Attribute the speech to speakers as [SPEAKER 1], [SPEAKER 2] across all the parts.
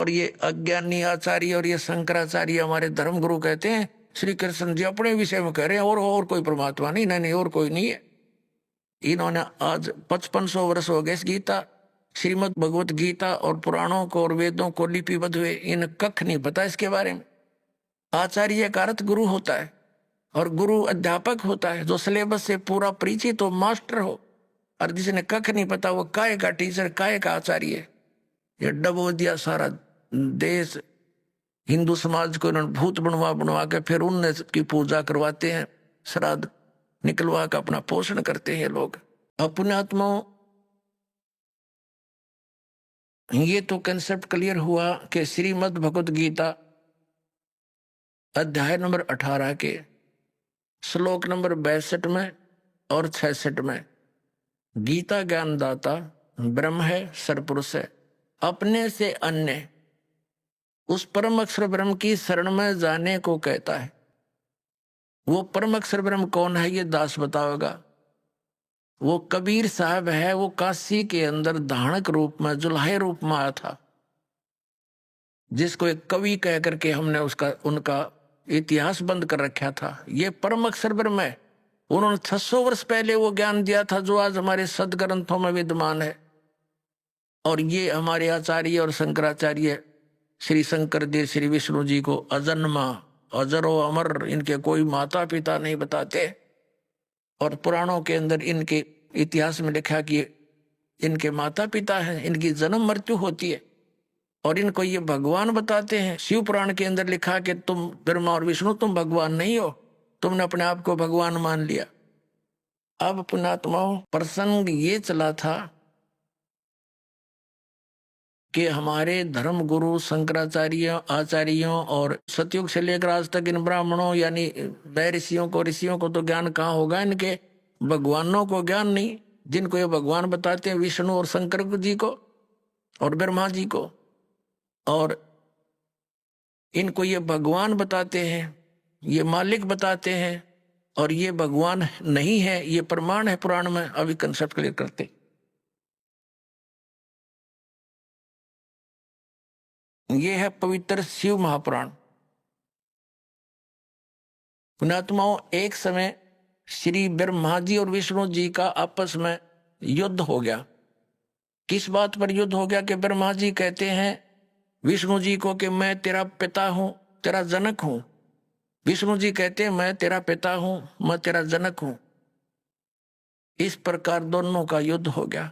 [SPEAKER 1] और ये अज्ञानी आचार्य और ये शंकराचार्य हमारे धर्म गुरु कहते हैं श्री कृष्ण जी अपने विषय में कह रहे हैं और कोई परमात्मा नहीं, नहीं और कोई नहीं है। इन्होंने आज 5500 वर्ष हो गए इस गीता, श्रीमद् भगवत गीता और पुराणों को और वेदों को लिपिबद्ध हुए, इन कख नहीं पता इसके बारे में। आचार्य का अर्थ गुरु होता है और गुरु अध्यापक होता है जो सिलेबस से पूरा परिचित हो, मास्टर हो। और जिसने कख नहीं पता वो काय का टीचर, काय का आचार्य है। ये डबो दिया सारा देश, हिंदू समाज को इन्होंने भूत बनवा बनवा के फिर उनने की पूजा करवाते हैं, श्राद्ध निकलवा कर अपना पोषण करते हैं लोग। अपने आत्माओं, ये तो कंसेप्ट क्लियर हुआ कि श्रीमद् भगवत गीता अध्याय नंबर 18 के श्लोक नंबर 62 में और 66 में गीता ज्ञानदाता ब्रह्म है, सरपुरुष है, अपने से अन्य उस परम अक्षर ब्रह्म की शरण में जाने को कहता है। वो परम अक्षर ब्रह्म कौन है ये दास बताओगा। वो कबीर साहब है, वो काशी के अंदर धानक रूप में, जुल्हे रूप में आया था, जिसको एक कवि कह करके हमने उनका इतिहास बंद कर रखा था। ये परम अक्षर ब्रह्म है। उन्होंने 600 वर्ष पहले वो ज्ञान दिया था जो आज हमारे सदग्रंथों में विद्यमान है। और ये हमारे आचार्य और शंकराचार्य श्री शंकर देव श्री विष्णु जी को अजन्मा, अजरो अमर, इनके कोई माता पिता नहीं बताते। और पुराणों के अंदर इनके इतिहास में लिखा कि इनके माता पिता हैं, इनकी जन्म मृत्यु होती है और इनको ये भगवान बताते हैं। शिव पुराण के अंदर लिखा कि तुम ब्रह्मा और विष्णु तुम भगवान नहीं हो, तुमने अपने आप को भगवान मान लिया। अब पुण्यात्माओं, प्रसंग ये चला था कि हमारे धर्म गुरु शंकराचार्य आचार्यों और सतयुग से लेकर आज तक इन ब्राह्मणों यानी ऋषियों को तो ज्ञान कहाँ होगा, इनके भगवानों को ज्ञान नहीं। जिनको ये भगवान बताते हैं विष्णु और शंकर जी को और ब्रह्मा जी को, और इनको ये भगवान बताते हैं, ये मालिक बताते हैं, और ये भगवान नहीं है, ये प्रमाण है पुराण में। अभी कंसेप्ट क्लियर करते। ये है पवित्र शिव महापुराण। पुण्यात्माओं, एक समय श्री ब्रह्मा जी और विष्णु जी का आपस में युद्ध हो गया। किस बात पर युद्ध हो गया कि ब्रह्मा जी कहते हैं विष्णु जी को कि मैं तेरा पिता हूं, तेरा जनक हूं। विष्णु जी कहते हैं मैं तेरा पिता हूं, मैं तेरा जनक हूं। इस प्रकार दोनों का युद्ध हो गया।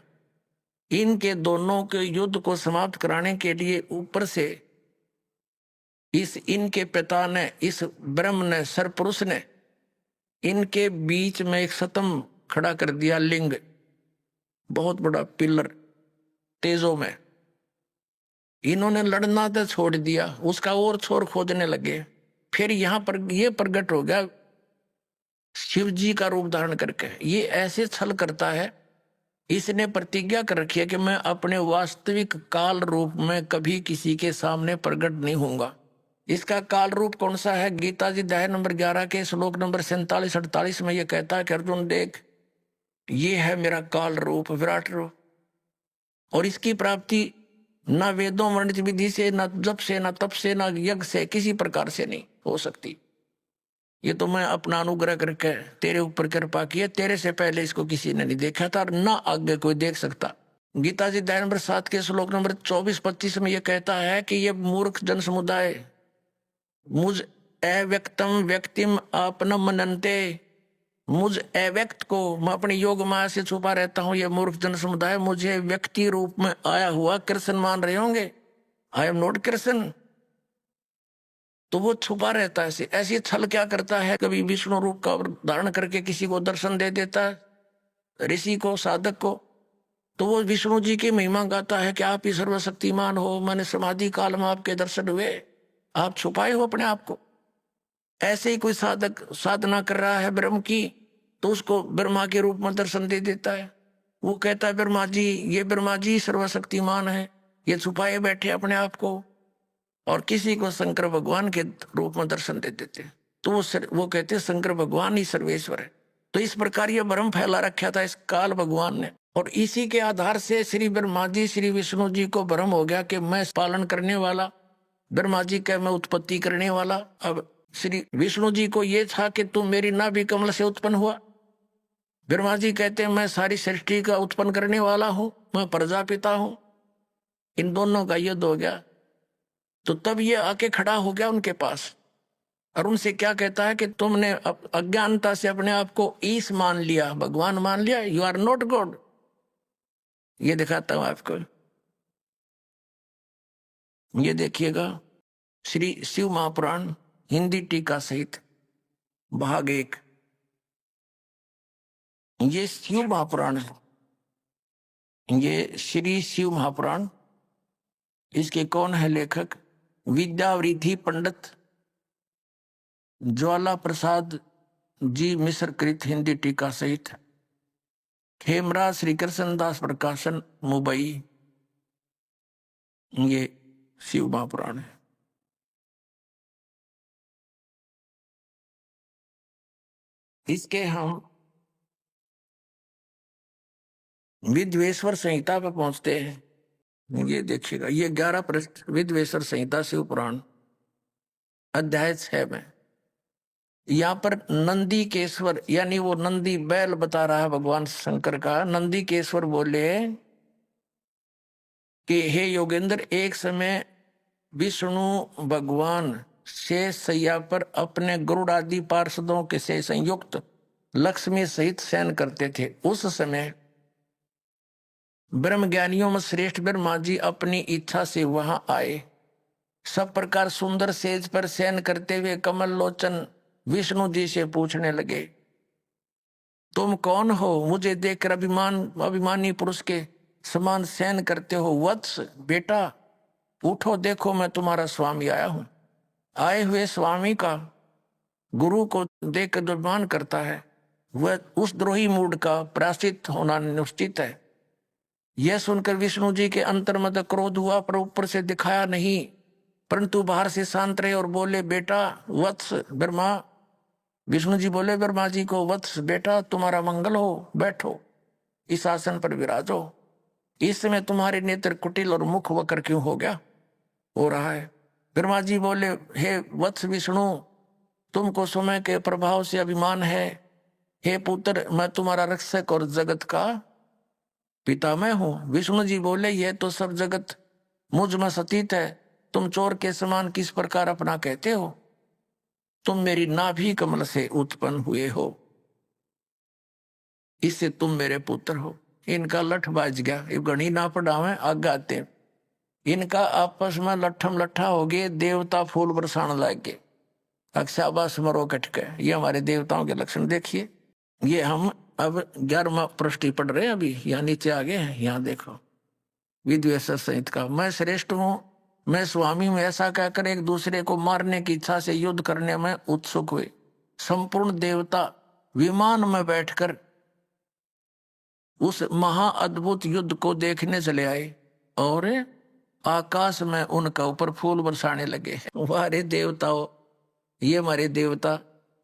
[SPEAKER 1] इनके दोनों के युद्ध को समाप्त कराने के लिए ऊपर से इनके पिता ने, इस ब्रह्म ने, सरपुरुष ने इनके बीच में एक सतम खड़ा कर दिया, लिंग, बहुत बड़ा पिलर तेजों में। इन्होंने लड़ना तो छोड़ दिया, उसका और छोर खोदने लगे। फिर यहां पर यह प्रकट हो गया शिव जी का रूप धारण करके। ये ऐसे छल करता है, इसने प्रतिज्ञा कर रखी है कि मैं अपने वास्तविक काल रूप में कभी किसी के सामने प्रकट नहीं होऊंगा। इसका काल रूप कौन सा है? गीता जी अध्याय नंबर 11 के श्लोक नंबर 47-48 में यह कहता है कि अर्जुन देख, ये है मेरा काल रूप, विराट रूप। और इसकी प्राप्ति ना वेदों वर्णित विधि से, ना जप से, ना तप से, ना यज्ञ से, किसी प्रकार से नहीं हो सकती। ये तो मैं अपना अनुग्रह करके तेरे ऊपर कृपा की है, तेरे से पहले इसको किसी ने नहीं देखा था और ना आगे कोई देख सकता। गीता जी अध्याय नंबर 7 के श्लोक नंबर 24-25 में यह कहता है कि ये मूर्ख जन समुदाय मुझ अव्यक्तम व्यक्तिम आपनम मनन्ते, मुझ अव्यक्त को मैं अपने योग माया से छुपा रहता हूं। ये मूर्ख जन समुदाय मुझे व्यक्ति रूप में आया हुआ कृष्ण मान रहे होंगे। I am not Krishna. तो वो छुपा रहता है। ऐसी छल क्या करता है, कभी विष्णु रूप का धारण करके किसी को दर्शन दे देता है, ऋषि को, साधक को। तो वो विष्णु जी की महिमा गाता है कि आप ही सर्वशक्तिमान हो, मैंने समाधि काल में आपके दर्शन हुए, आप छुपाए हो अपने आप को। ऐसे ही कोई साधक साधना कर रहा है ब्रह्म की, तो उसको ब्रह्मा के रूप में दर्शन दे देता है। वो कहता है ब्रह्मा जी, ये ब्रह्मा जी सर्वशक्तिमान है, ये छुपाए बैठे अपने आप को। और किसी को शंकर भगवान के रूप में दर्शन दे देते हैं, तो वो कहते हैं शंकर भगवान ही सर्वेश्वर है। तो इस प्रकार यह भ्रम फैला रखा था इस काल भगवान ने। और इसी के आधार से श्री ब्रह्मा जी श्री विष्णु जी को भ्रम हो गया कि मैं पालन करने वाला, ब्रह्मा जी का मैं उत्पत्ति करने वाला। अब श्री विष्णु जी को ये था कि तुम मेरी नाभि कमल से उत्पन्न हुआ। ब्रह्मा जी कहते हैं मैं सारी सृष्टि का उत्पन्न करने वाला हूं, मैं प्रजापिता हूं। इन दोनों का युद्ध हो गया। तो तब ये आके खड़ा हो गया उनके पास और उनसे क्या कहता है कि तुमने अज्ञानता से अपने आप को ईश मान लिया, भगवान मान लिया, यू आर नॉट गॉड। ये दिखाता हूं आपको, ये देखिएगा श्री शिव महापुराण हिंदी टीका सहित भाग 1। ये शिव महापुराण है, ये श्री शिव महापुराण। इसके कौन है लेखक? विद्यावृद्धि पंडित ज्वाला प्रसाद जी मिश्र कृत हिंदी टीका सहित, खेमराज श्री कृष्णदास प्रकाशन मुंबई। ये शिव महापुराण है। इसके हम विद्वेश्वर संहिता पे पहुंचते हैं। ये देखिएगा, ये 11 पृष्ठ विद्वेश्वर संहिता शिव पुराण अध्याय 6 में। यहाँ पर नंदी केश्वर यानी वो नंदी बैल बता रहा है भगवान शंकर का। नंदी केश्वर बोले कि हे योगेंद्र, एक समय विष्णु भगवान शेष सैया पर अपने गरुड़ आदि पार्षदों के से संयुक्त लक्ष्मी सहित शयन करते थे। उस समय ब्रह्म ज्ञानियों में श्रेष्ठ ब्रह्मा जी अपनी इच्छा से वहां आए। सब प्रकार सुंदर सेज पर शयन करते हुए कमल लोचन विष्णु जी से पूछने लगे, तुम कौन हो? मुझे देखकर अभिमानी पुरुष के समान शयन करते हो। वत्स बेटा उठो, देखो मैं तुम्हारा स्वामी आया हूं। आए हुए स्वामी का गुरु को देखकर जो मान करता है वह उस द्रोही मूड का प्रायश्चित होना निश्चित है। यह सुनकर विष्णु जी के अंतर्मत क्रोध हुआ, पर ऊपर से दिखाया नहीं, परंतु बाहर से शांत रहे और बोले, बेटा वत्स ब्रह्मा। विष्णु जी बोले ब्रह्मा जी को, वत्स बेटा तुम्हारा मंगल हो, बैठो इस आसन पर विराजो। इस समय तुम्हारे नेत्र कुटिल और मुख वक्र क्यों हो रहा है? ब्रह्मा जी बोले, हे वत्स विष्णु, तुमको समय के प्रभाव से अभिमान है। हे पुत्र, मैं तुम्हारा रक्षक और जगत का पिता मैं हूं। विष्णु जी बोले, यह तो सब जगत मुझ में सतीत है, तुम चोर के समान किस प्रकार अपना कहते हो? तुम मेरी नाभि कमल से उत्पन्न हुए हो, इससे तुम मेरे पुत्र हो। इनका लठ बाज गया। ये गणी ना पढ़ावे आगे आते, इनका आपस में लट्ठम लट्ठा हो गए। देवता फूल बरसाने लग गए। अक्षाबास मरो कटके। ये हमारे देवताओं के लक्षण देखिए। ये हम अब 11वां पृष्ठ पढ़ रहे हैं, अभी यहाँ नीचे आ गए हैं। यहाँ देखो विद्वेश्वर संहित का, मैं श्रेष्ठ हूं, मैं स्वामी हूं, ऐसा कहकर एक दूसरे को मारने की इच्छा से युद्ध करने में उत्सुक हुए। संपूर्ण देवता विमान में बैठकर उस महाअद्भुत युद्ध को देखने चले आए और आकाश में उनका ऊपर फूल बरसाने लगे। हमारे देवताओं, ये हमारे देवता,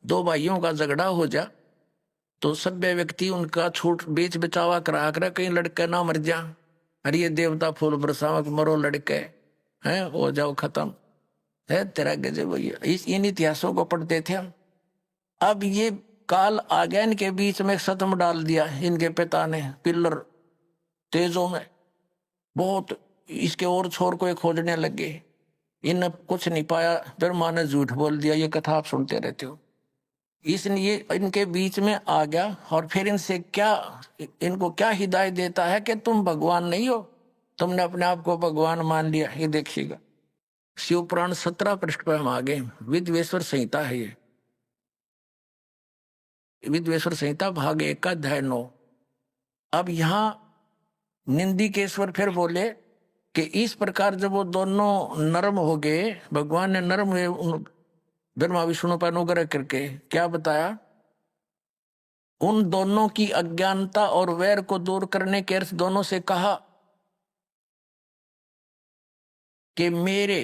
[SPEAKER 1] दो भाइयों का झगड़ा हो जा तो सभ्य व्यक्ति उनका छूट बीच बचावा करा कर कहीं लड़के ना मर जा। अरे ये देवता फूल बरसावक, मरो लड़के हैं, हो जाओ खत्म है तेरा गजब। भैया इन इतिहासों को पढ़ते थे हम। अब ये काल आ गया, इनके बीच में सतम डाल दिया इनके पिता ने पिल्लर तेजों में बहुत। इसके और छोर को खोजने लगे, इन कुछ नहीं पाया। ब्रह्मा ने झूठ बोल दिया। ये कथा आप सुनते रहते हो। इसलिए इनके बीच में आ गया और फिर इनको क्या हिदायत देता है कि तुम भगवान नहीं हो, तुमने अपने आप को भगवान मान लिया। ये देखिएगा शिव पुराण 17 पृष्ठ पर हम आ गए। विद्वेश्वर संहिता है ये, विद्वेश्वर संहिता भाग 1 का अध्याय 9। अब यहां निंदिकेश्वर फिर बोले कि इस प्रकार जब वो दोनों नरम हो गए, भगवान ने नरम हुए ब्रह्मा विष्णु पर अनुग्रह करके, क्या बताया? उन दोनों की अज्ञानता और वैर को दूर करने के अर्थ दोनों से कहा कि मेरे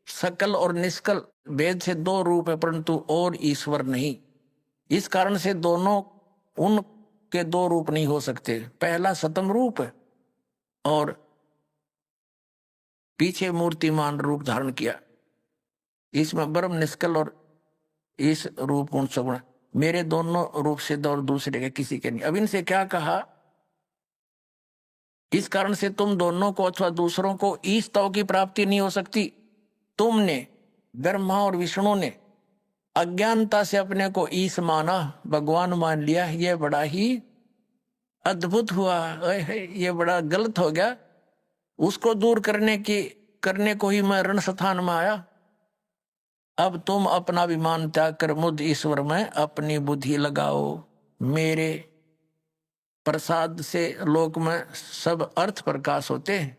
[SPEAKER 1] सकल और निष्कल भेद से दो रूप है, परंतु और ईश्वर नहीं। इस कारण से दोनों उन के दो रूप नहीं हो सकते। पहला सतम रूप और पीछे मूर्तिमान रूप धारण किया, इसमें ब्रह्म निष्कल और इस रूप गुण सगुण, मेरे दोनों रूप सिद्ध और दूसरे के किसी के नहीं। अब इनसे क्या कहा, इस कारण से तुम दोनों को अथवा दूसरों को ईश तव की प्राप्ति नहीं हो सकती। तुमने ब्रह्मा और विष्णु ने अज्ञानता से अपने को ईश माना, भगवान मान लिया, यह बड़ा ही अद्भुत हुआ, ये बड़ा गलत हो गया। उसको दूर करने को ही मैं रण स्थान में आया। अब तुम अपना अभिमान त्याग कर मुझ ईश्वर में अपनी बुद्धि लगाओ। मेरे प्रसाद से लोक में सब अर्थ प्रकाश होते हैं।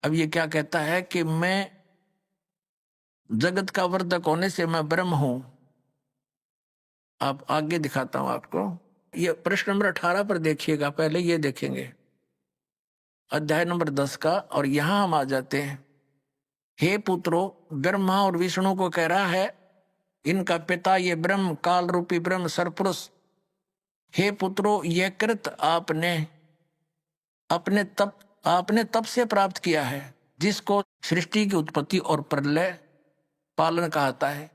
[SPEAKER 1] अब ये क्या कहता है कि मैं जगत का वर्धक होने से मैं ब्रह्म हूं। आप आगे दिखाता हूं आपको, ये प्रश्न नंबर 18 पर देखिएगा, पहले ये देखेंगे अध्याय नंबर 10 का, और यहां हम आ जाते हैं। हे पुत्रो, ब्रह्मा और विष्णु को कह रहा है, इनका पिता ये ब्रह्म काल रूपी ब्रह्म सरपुरुष, हे पुत्रो, यह कृत आपने तप से प्राप्त किया है, जिसको सृष्टि की उत्पत्ति और प्रलय पालन कहता है।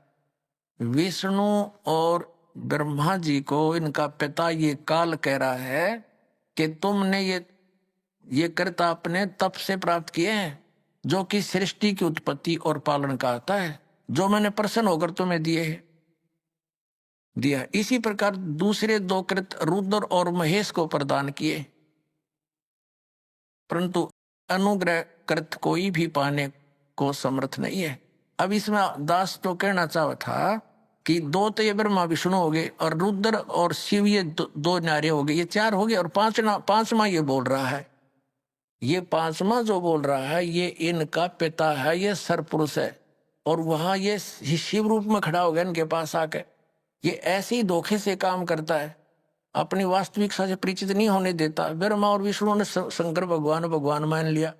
[SPEAKER 1] विष्णु और ब्रह्मा जी को इनका पिता ये काल कह रहा है कि तुमने ये कृत आपने तप से प्राप्त किए हैं, जो कि सृष्टि की उत्पत्ति और पालन कहता है, जो मैंने प्रसन्न होकर तुम्हें दिया। इसी प्रकार दूसरे दो कृत रुद्र और महेश को प्रदान किए, परंतु अनुग्रह कृत कोई भी पाने को समर्थ नहीं है। अब इसमें दास तो कहना चाहता था कि दो तो ये ब्रह्मा विष्णु हो गए, और रुद्र और शिव ये दो नारे हो गए, ये चार हो गए, और पांचवा ये बोल रहा है, ये पांचवा जो बोल रहा है ये इनका पिता है, ये सरपुरुष है, और वहां ये शिव रूप में खड़ा हो गया इनके पास आके। ये ऐसे ही धोखे से काम करता है, अपनी वास्तविकता से परिचित नहीं होने देता। ब्रह्मा और विष्णु ने शंकर भगवान मान लिया।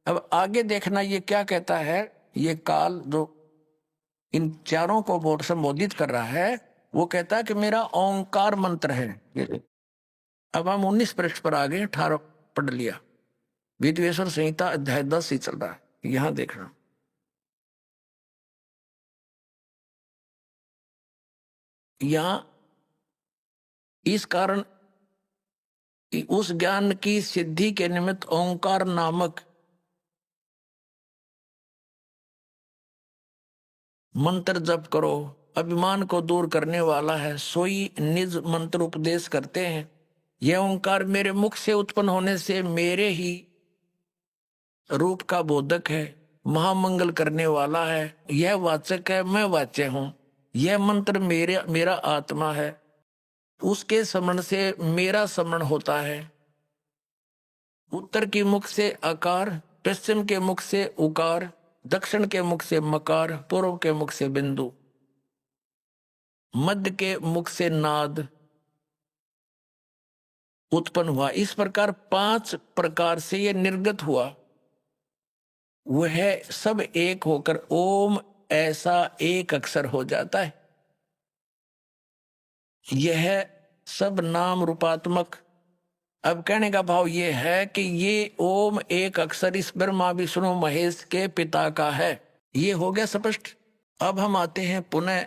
[SPEAKER 1] अब आगे देखना ये क्या कहता है, ये काल जो इन चारों को संबोधित कर रहा है, वो कहता है कि मेरा ओंकार मंत्र है। अब हम 19 पृष्ठ पर आ गए, 18 पढ़ लिया। विद्वेश्वर संहिता अध्याय 10 ही चल रहा है, यहां देखना। यहां इस कारण उस ज्ञान की सिद्धि के निमित्त ओंकार नामक मंत्र जप करो, अभिमान को दूर करने वाला है, सोई निज मंत्र उपदेश करते हैं। यह ओंकार मेरे मुख से उत्पन्न होने से मेरे ही रूप का बोधक है, महामंगल करने वाला है। यह वाचक है, मैं वाच्य हूं। यह मंत्र मेरा आत्मा है, उसके स्मरण से मेरा स्मरण होता है। उत्तर के मुख से आकार, पश्चिम के मुख से उकार, दक्षिण के मुख से मकार, पूर्व के मुख से बिंदु, मध्य के मुख से नाद उत्पन्न हुआ। इस प्रकार 5 प्रकार से यह निर्गत हुआ। वह सब एक होकर ओम ऐसा एक अक्षर हो जाता है। यह सब नाम रूपात्मक। अब कहने का भाव यह है कि ये ओम एक अक्षर इस ब्रह्मा विष्णु महेश के पिता का है। ये हो गया स्पष्ट। अब हम आते हैं पुनः